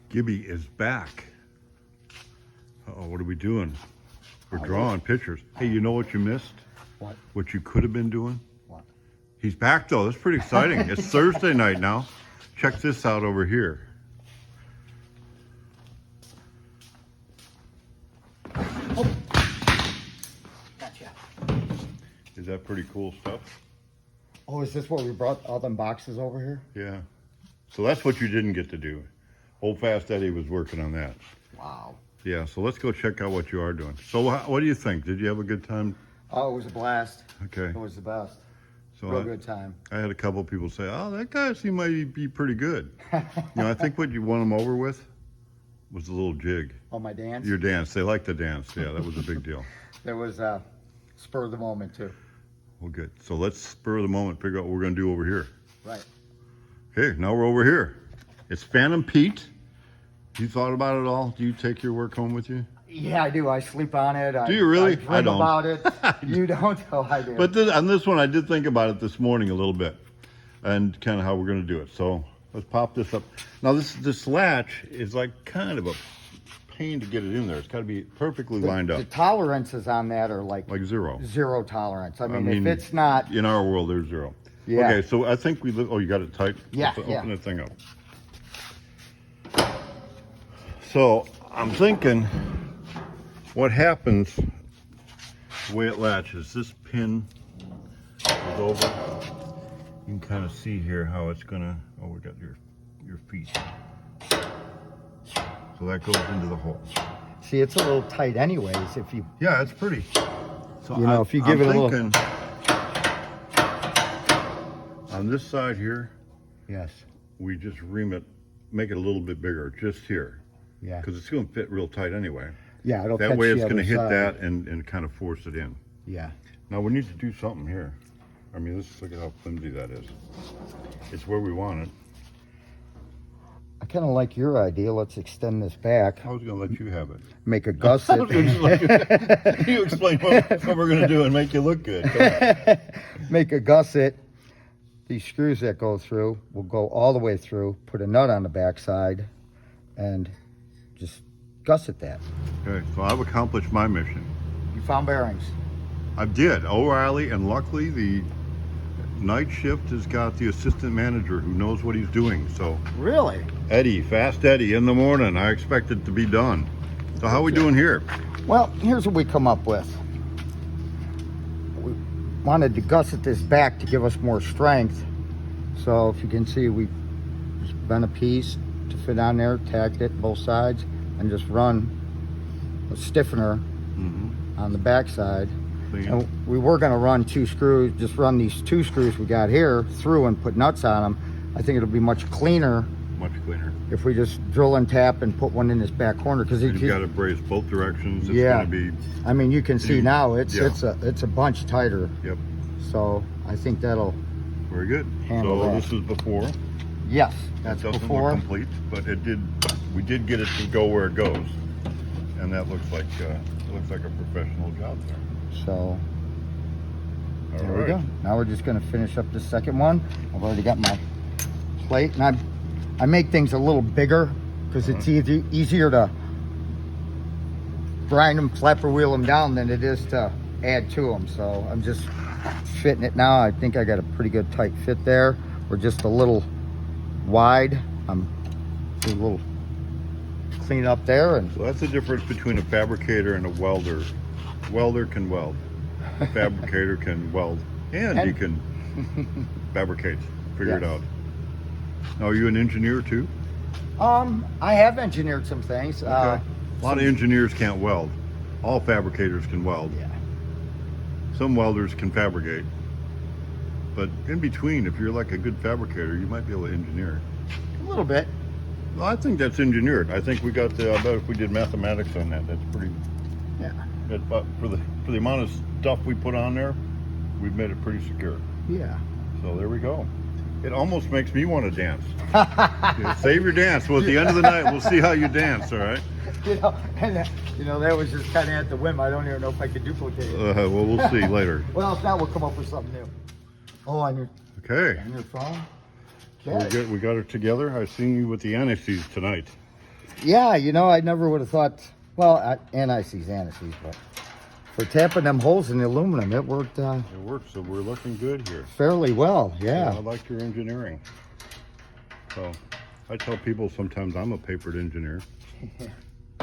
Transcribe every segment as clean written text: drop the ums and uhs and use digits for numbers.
Gibby is back. Uh-oh, what are we doing? We're drawing pictures. Hey, you know what you missed? What? What you could have been doing? What? He's back though. That's pretty exciting. It's Thursday night now. Check this out over here. Oh. Gotcha. Is that pretty cool stuff? Oh, is this what we brought all them boxes over here? Yeah. So that's what you didn't get to do. Old Fast Eddie was working on that. Wow. Yeah, so let's go check out what you are doing. So what do you think? Did you have a good time? Oh, it was a blast. Okay. It was the best. So Real good time. I had a couple of people say, oh, that guy seemed might be pretty good. I think what you won them over with was the little jig. Oh, my dance? Your dance. They like to dance. Yeah, that was a big deal. There was spur of the moment, too. Well, good. So let's spur of the moment, figure out what we're going to do over here. Right. Okay, now we're over here. It's Phantom Pete. You thought about it all? Do you take your work home with you? Yeah, I do. I sleep on it. Do you really? I don't. about it. You don't? Oh, I do. But on this one, I did think about it this morning a little bit and kind of how we're going to do it. So let's pop this up. Now, this latch is like kind of a pain to get it in there. It's got to be perfectly lined up. The tolerances on that are like zero. Zero tolerance. I mean, if it's not... In our world, there's zero. Yeah. Okay, so I think we live... Oh, you got it tight? Yeah, Let's yeah. open the thing up. So I'm thinking what happens the way it latches. This pin is over. You can kind of see here how it's gonna, oh, we got your feet. So that goes into the hole. See, it's a little tight anyways if you... Yeah, it's pretty. So if you give it a little... On this side here, Yes. we just ream it, make it a little bit bigger, just here. Yeah. Because it's going to fit real tight anyway. Yeah, it'll That catch way the it's going to other hit side. that and kind of force it in. Yeah. Now we need to do something here. I mean, let's look at how flimsy that is. It's where we want it. I kind of like your idea. Let's extend this back. I was going to let you have it. Make a gusset. You explain what we're going to do and make you look good. Come on. Make a gusset. These screws that go through will go all the way through. Put a nut on the back side and just gusset that. Okay, so I've accomplished my mission. You found bearings. I did. O'Reilly, and luckily the night shift has got the assistant manager who knows what he's doing. So Really? Eddie, Fast Eddie, in the morning. I expect it to be done. So how are we doing here? Well, here's what we come up with. We wanted to gusset this back to give us more strength. So if you can see, we just bent a piece to fit on there, tacked it both sides, and just run a stiffener on the back side. And we were going to run two screws, just run these two screws we got here through and put nuts on them. I think it'll be much cleaner. Much cleaner. If we just drill and tap and put one in this back corner, because You've got to brace both directions. It's Yeah. going to be. I mean, you can see now it's Yeah. it's a bunch tighter. Yep. So I think that'll Very good. Handle So that. this is before. yes, that's It doesn't before. look complete, but it did. We did get it to go where it goes, and that looks like a professional job there. So All there right. we go. Now we're just going to finish up the second one. I've already got my plate, and I make things a little bigger because it's easier to grind them, flapper wheel them down than it is to add to them. So I'm just fitting it now. I think I got a pretty good tight fit there. We're just a little wide. I'm a little clean up there, and So that's the difference between a fabricator and a welder. Welder can weld. A fabricator can weld, and he can fabricate. Figure it Yes. out. Now, are you an engineer too? I have engineered some things. Okay. A lot of engineers can't weld. All fabricators can weld. Yeah. Some welders can fabricate. But in between, if you're like a good fabricator, you might be able to engineer. A little bit. Well, I think that's engineered. I think we got the, I bet if we did mathematics on that, that's pretty, Yeah. but for the amount of stuff we put on there, we've made it pretty secure. Yeah. So there we go. It almost makes me want to dance. Save your dance. Well, at the end of the night, we'll see how you dance, all right? That was just kind of at the whim. I don't even know if I could duplicate it. Well, we'll see later. Well, if not, we'll come up with something new. Oh, on your Okay. phone? So we got it together. I've seen you with the annices tonight. Yeah, you know, I never would have thought, well, anti-seize, but for tapping them holes in the aluminum, it worked It works, so we're looking good here. fairly well, I yeah. like your engineering. So I tell people sometimes I'm a papered engineer.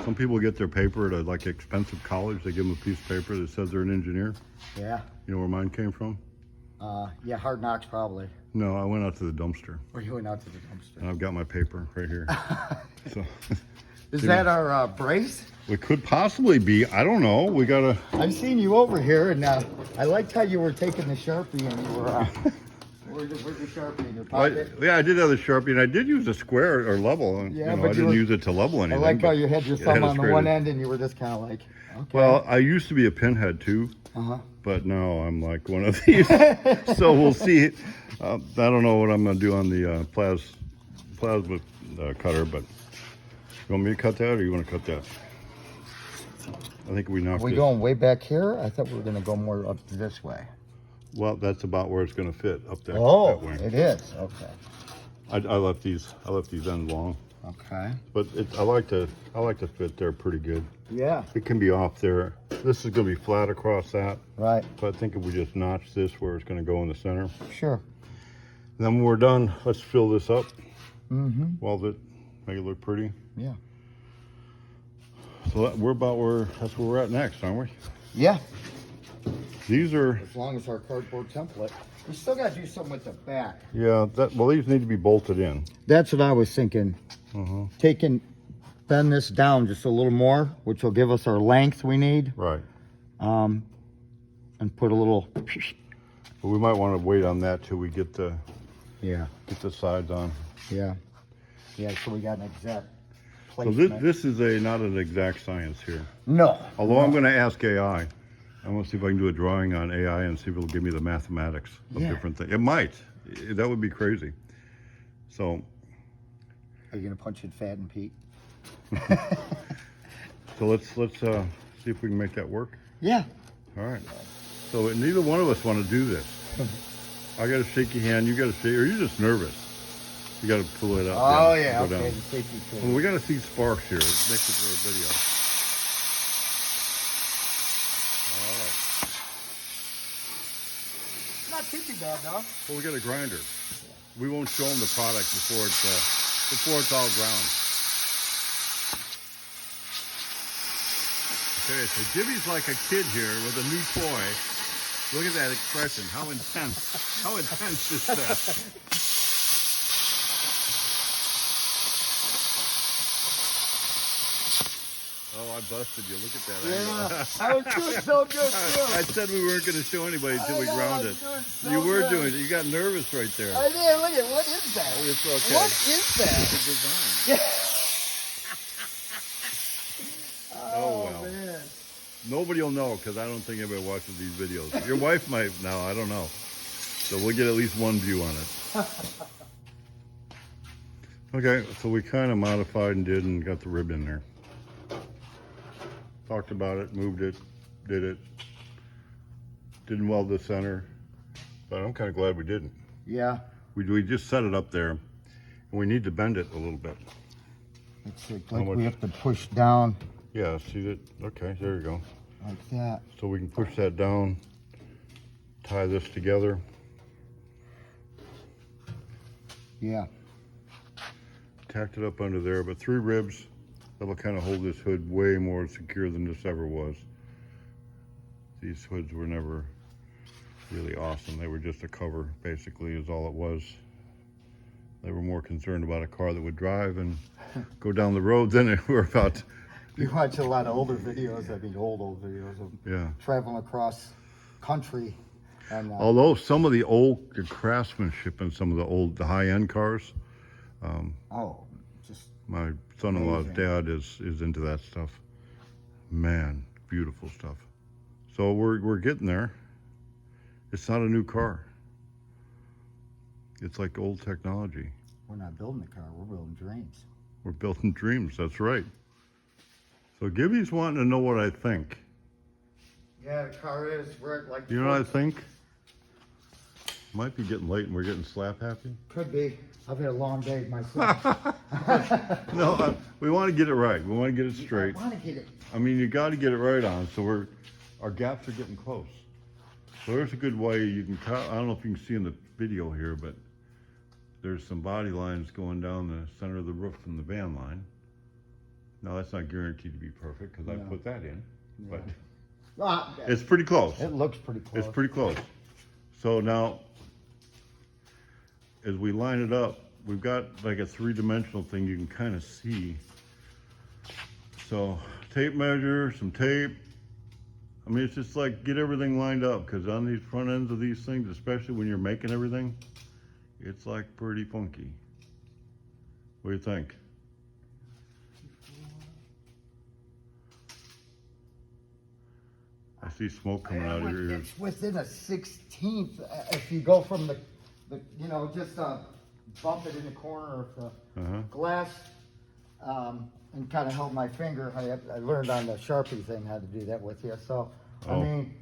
Some people get their paper at a like expensive college. They give them a piece of paper that says they're an engineer. Yeah. You know where mine came from? Yeah, Hard Knocks probably. No, I went out to the dumpster. Or you went out to the dumpster. And I've got my paper right here. So Is that our brace? it could possibly be. I don't know. We gotta. I've seen you over here, and I liked how you were taking the Sharpie and you were. Where's the Sharpie in your pocket? Yeah, I did have the Sharpie, and I did use a square or level. And, Yeah, you know, but I didn't use it to level I anything. like how but you had your it thumb had a on the straight one edge. end, and you were just kind of like, okay. Well, I used to be a pinhead too, but now I'm like one of these. So we'll see. I don't know what I'm going to do on the plasma cutter, but you want me to cut that, or you want to cut that? I think we knocked Are we it. going way back here? I thought we were going to go more up this way. Well, that's about where it's going to fit up there. Oh, that way. it is. Okay. I left these ends long, Okay. but I like to fit there pretty good. Yeah. It can be off there. This is going to be flat across that. Right. So I think if we just notch this where it's going to go in the center. Sure. Then when we're done, let's fill this up. Mm-hmm. Weld it, make it look pretty. Yeah. So that's where we're at next, aren't we? Yeah. These are, As long as our cardboard template. We still got to do something with the back. yeah, these need to be bolted in. That's what I was thinking. Bend this down just a little more, which will give us our length we need. Right. And put a little. But we might want to wait on that till we get the sides on. Yeah. Yeah. So we got an exact So placement. this is not an exact science here. No. Although I'm going to ask AI. I want to see if I can do a drawing on AI and see if it'll give me the mathematics of different things. It might. That would be crazy. So. Are you gonna punch in Fat and Pete? So let's see if we can make that work. Yeah. All right. So neither one of us want to do this. I got to shake your hand. You got to shake, or you're just nervous. You got to pull it out. Oh yeah. Go Okay. down. The safety tool. Well, we got to see sparks here. Let's make this little video. All right. Not too bad though. Well, we got a grinder. We won't show them the product before it's all ground. Okay, so Jimmy's like a kid here with a new toy. Look at that expression. How intense. How intense is that? Oh, I busted you. Look at that angle. I was doing so good too. I said we weren't going to show anybody until we I know, ground I it. was doing so You were good. doing it. You got nervous right there. I did. Look at what is that? It's okay. What is that? It's a design. Oh, well. Man. Nobody will know because I don't think anybody watches these videos. Your wife might now. I don't know. So we'll get at least one view on it. Okay, so we kind of modified and did and got the rib in there. Talked about it, moved it, did it. Didn't weld the center, but I'm kind of glad we didn't. Yeah. We just set it up there, and we need to bend it a little bit. It's like we have to push down Yeah, see that? Okay, there you go. like that. So we can push that down, tie this together. Yeah. Tacked it up under there, but 3 ribs that'll kind of hold this hood way more secure than this ever was. These hoods were never really awesome. They were just a cover, basically, is all it was. They were more concerned about a car that would drive and go down the road than they were about. You watch a lot of older videos, old videos of traveling across country. And, although some of the craftsmanship in some of the high-end cars, just my son-in-law's amazing. dad is into that stuff. Man, beautiful stuff. So we're getting there. It's not a new car. It's like old technology. We're not building a car, we're building dreams. We're building dreams, that's right. So Gibby's wanting to know what I think. Yeah, the car is, we're at like... You know what I think? Might be getting late and we're getting slap happy. Could be. I've had a long day myself. No, we want to get it right. We want to get it straight. I want to get it. I mean, you got to get it right on. So our gaps are getting close. So there's a good way you can cut. I don't know if you can see in the video here, but there's some body lines going down the center of the roof from the van line. Now that's not guaranteed to be perfect because I put that in, but it's pretty close. It looks pretty close. It's pretty close. So now, as we line it up, we've got like a three-dimensional thing you can kind of see. So tape measure, some tape. I mean, it's just like get everything lined up because on these front ends of these things, especially when you're making everything, it's like pretty funky. What do you think? I see smoke coming out of your ears. It's within a 16th. If you go from the you know, just bump it in the corner of the glass and kind of hold my finger. I learned on the Sharpie thing how to do that with you. So, I mean,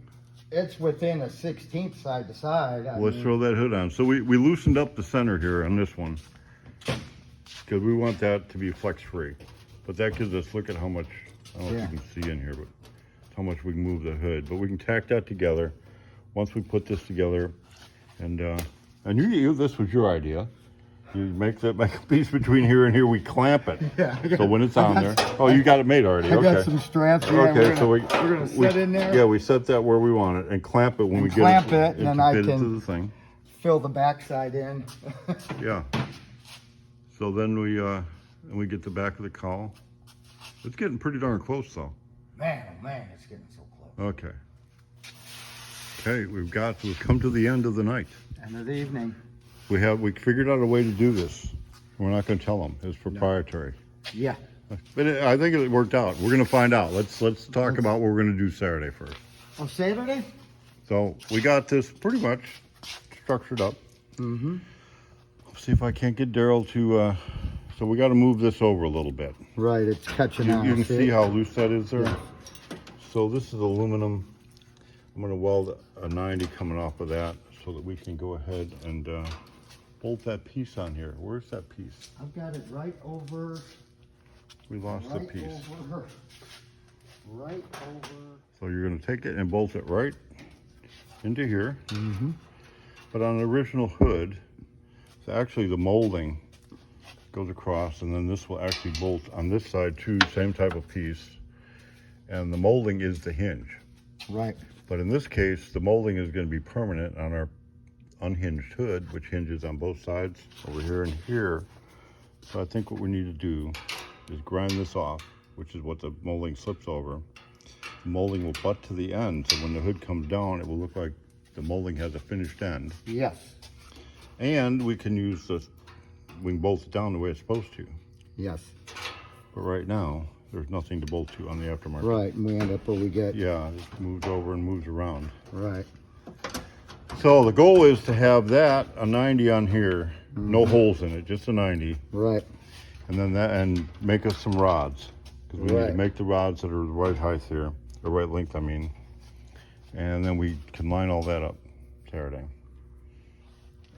it's within a 16th side to side. Let's throw that hood on. So we loosened up the center here on this one because we want that to be flex free. But that gives us, look at how much, I don't know if you can see in here, but how much we can move the hood. But we can tack that together once we put this together. And you this was your idea. You make a piece between here and here. We clamp it. Yeah. So when it's on there, oh, you got it made already. I got some straps. Yeah, okay, so we're gonna set in there. Yeah, we set that where we want it and clamp it when we clamp get it, and then I fit can into the thing. Fill the backside in. Yeah. So then we get the back of the cowl. It's getting pretty darn close though. Man, oh man, it's getting so close. Okay. Okay, we've come to the end of the night. End of the evening. We figured out a way to do this. We're not going to tell them. It's proprietary. Yeah. But I think it worked out. We're going to find out. Let's talk about what we're going to do Saturday first. On Saturday? So we got this pretty much structured up. Mm-hmm. See if I can't get Daryl to. So we got to move this over a little bit. Right, it's catching on. You can see how loose that is there. Yeah. So this is aluminum. I'm going to weld a 90 coming off of that so that we can go ahead and bolt that piece on here. Where's that piece? I've got it right over. We lost the piece. Right over. So you're going to take it and bolt it right into here. Mm-hmm. But on the original hood, it's actually the molding goes across, and then this will actually bolt on this side too, same type of piece. And the molding is the hinge. Right. But in this case, the molding is going to be permanent on our unhinged hood, which hinges on both sides over here and here. So I think what we need to do is grind this off, which is what the molding slips over. The molding will butt to the end, so when the hood comes down, it will look like the molding has a finished end. Yes. And we can use we can bolt it down the way it's supposed to. Yes. But right now, there's nothing to bolt to on the aftermarket. Right, and we end up where we get. Yeah, it moves over and moves around. Right. So the goal is to have that, a 90 on here, no holes in it, just a 90. Right. And then and make us some rods. Because we need to make the rods that are the right height here, the right length, I mean. And then we can line all that up Saturday.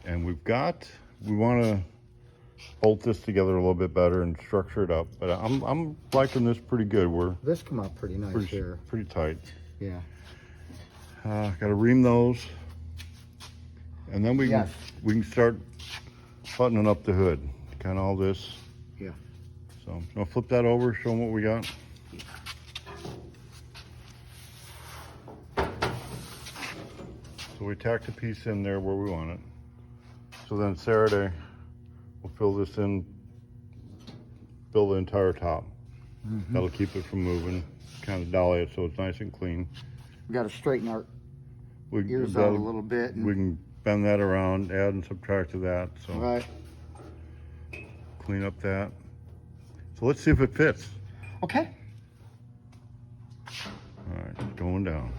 And we want to bolt this together a little bit better and structure it up. But I'm liking this pretty good. This come out pretty nice here. Pretty tight. Yeah. Got to ream those. And then we can start buttoning up the hood. Kind of all this. Yeah. So I'm gonna flip that over, show them what we got. So we tacked a piece in there where we want it. So then Saturday, we'll fill this in, fill the entire top. Mm-hmm. That'll keep it from moving. Kind of dolly it so it's nice and clean. We got to straighten our ears out a little bit. We can bend that around, add and subtract to that. So right. Clean up that. So let's see if it fits. Okay. All right, going down.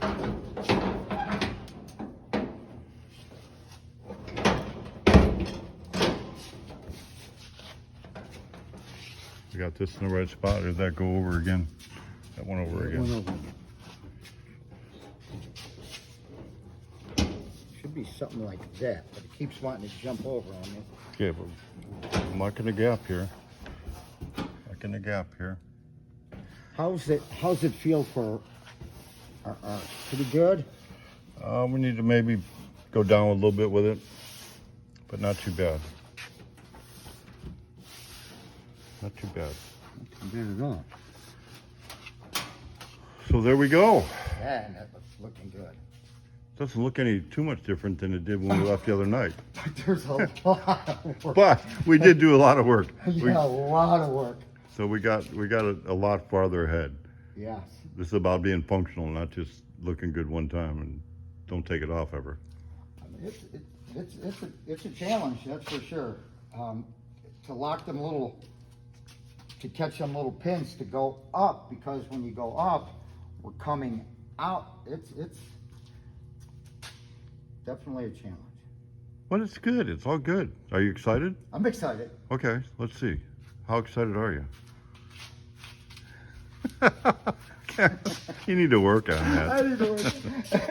We got this in the right spot. Did that go over again? That one over again. Should be something like that, but it keeps wanting to jump over on me. Okay, but marking the gap here. Marking the gap here. How's it feel for pretty good? We need to maybe go down a little bit with it, but not too bad. Not too bad. Not too bad at all. So there we go. Yeah, that looks looking good. Doesn't look any too much different than it did when we left the other night. There's a lot of work. But we did do a lot of work. Yeah, a lot of work. So we got a lot farther ahead. Yes. This is about being functional, not just looking good one time and don't take it off ever. I mean, it's a challenge, that's for sure. To lock them to catch them little pins to go up, because when you go up, we're coming out. It's definitely a challenge. But it's good. It's all good. Are you excited? I'm excited. Okay, let's see. How excited are you? You need to work on that. I didn't know